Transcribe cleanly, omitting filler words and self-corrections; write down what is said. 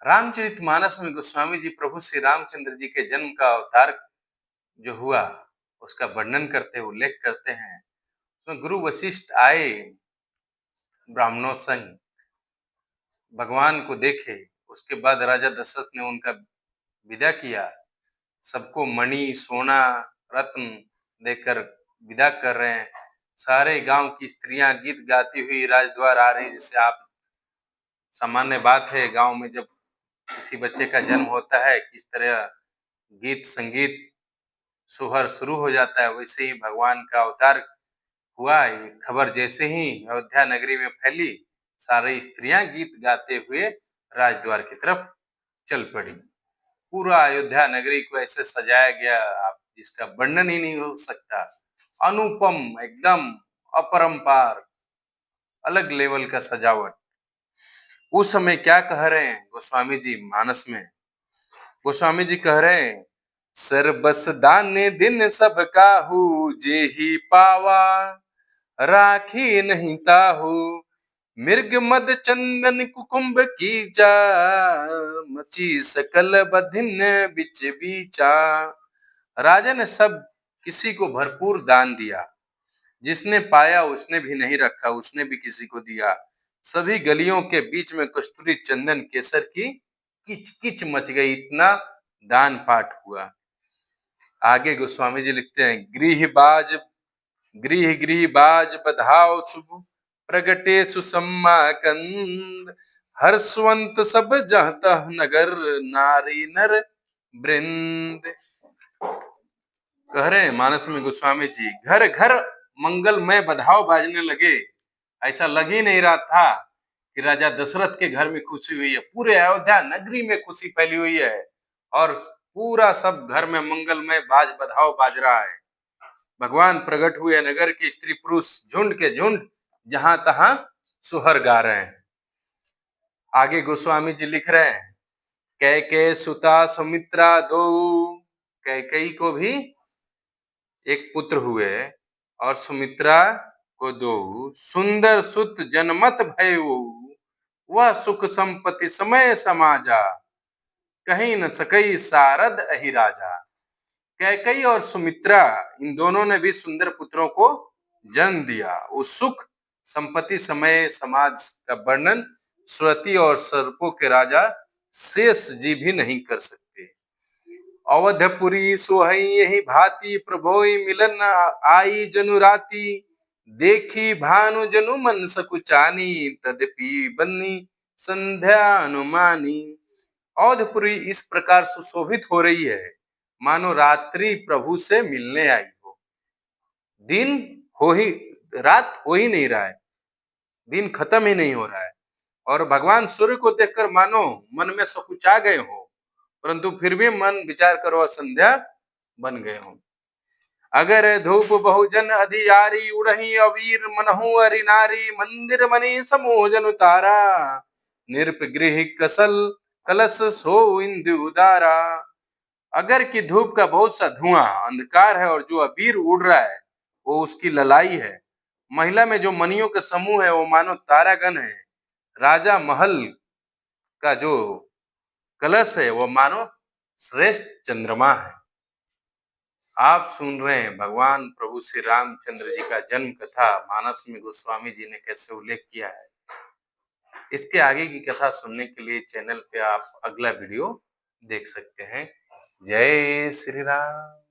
रामचरितमानस में गोस्वामी जी प्रभु श्री रामचंद्र जी के जन्म का अवतार जो हुआ उसका वर्णन करते उल्लेख करते हैं। उसमें गुरु वशिष्ठ आए ब्राह्मणों संग, भगवान को देखे। उसके बाद राजा दशरथ ने उनका विदा किया। सबको मणि सोना रत्न देकर विदा कर रहे हैं। सारे गांव की स्त्रियां गीत गाती हुई राजद्वार आ रही। जैसे आप सामान्य बात है गांव में जब किसी बच्चे का जन्म होता है किस तरह गीत संगीत सोहर शुरू हो जाता है, वैसे ही भगवान का अवतार हुआ। ये खबर जैसे ही अयोध्या नगरी में फैली, सारी स्त्रियां गीत गाते हुए राजद्वार की तरफ चल पड़ी। पूरा अयोध्या नगरी को ऐसे सजाया गया आप जिसका वर्णन ही नहीं हो सकता। अनुपम, एकदम अपरंपार, अलग लेवल का सजावट। उस समय क्या कह रहे हैं गोस्वामी जी मानस में? गोस्वामी जी कह रहे हैं, सरबस दाने दिन सब काहू, जे ही पावा राखी नहीं ताहू, मृग मद चंदन कुकुम्भ कीजा, मची सकल बधिन बिच बीचा। राजा ने सब किसी को भरपूर दान दिया। जिसने पाया उसने भी नहीं रखा, उसने भी किसी को दिया। सभी गलियों के बीच में कस्तूरी चंदन केसर की किच किच मच गई। इतना दान पाठ हुआ। आगे गोस्वामी जी लिखते हैं, गृह गृह बाज बधाओ शुभ, प्रगटे सुसम्मा कंद, हर्षवंत सब जहतः नगर, नारी नर वृंद। कह रहे हैं मानस में गोस्वामी जी, घर घर मंगलमय बधाव बाजने लगे। ऐसा लग ही नहीं रहा था कि राजा दशरथ के घर में खुशी हुई है। पूरे अयोध्या नगरी में खुशी फैली हुई है और पूरा सब घर में मंगलमय बाज बधाव बाज रहा है। भगवान प्रकट हुए, नगर के स्त्री पुरुष झुंड के झुंड जहां तहां सुहर गा रहे हैं। आगे गोस्वामी जी लिख रहे हैं, कैकेयी सुता सुमित्रा दो, कैकेयी को भी एक पुत्र हुए और सुमित्रा को दो। सुंदर सुत जनमत भयो, वह सुख संपत्ति समय समाजा, कहीं न सकई सारद अहि राजा। कैकेयी और सुमित्रा इन दोनों ने भी सुंदर पुत्रों को जन्म दिया। उस सुख संपत्ति समय समाज का वर्णन सुरति और सर्पों के राजा शेष जी भी नहीं कर सकते। अवधपुरी सोहई यही भांति, प्रभोई मिलन आई जनु राती, देखी भानु जनु मन सकुचानी, तदपि बन्नी संध्या अनुमानी। अवधपुरी इस प्रकार सुशोभित हो रही है मानो रात्रि प्रभु से मिलने आई हो। दिन हो ही रात हो ही नहीं रहा है, दिन खत्म ही नहीं हो रहा है और भगवान सूर्य को देखकर मानो मन में सकुचा गए हो, परंतु फिर भी मन विचार करो संध्या बन गए हो। अगर धूप बहुजन अधियारी, उड़ही अवीर मनहु अरि नारी, मंदिर मणि समूह जन तारा, निरप गृह कसल कलश सो इंदु उदारा। अगर की धूप का बहुत सा धुआं अंधकार है और जो अबीर उड़ रहा है वो उसकी ललाई है। महिला में जो मणियों के समूह है वो मानो तारागण है। राजा महल का जो कलश है वो मानो श्रेष्ठ चंद्रमा है। आप सुन रहे हैं भगवान प्रभु श्री रामचंद्र जी का जन्म कथा मानस में गोस्वामी जी ने कैसे उल्लेख किया है। इसके आगे की कथा सुनने के लिए चैनल पे आप अगला वीडियो देख सकते हैं। जय श्री राम।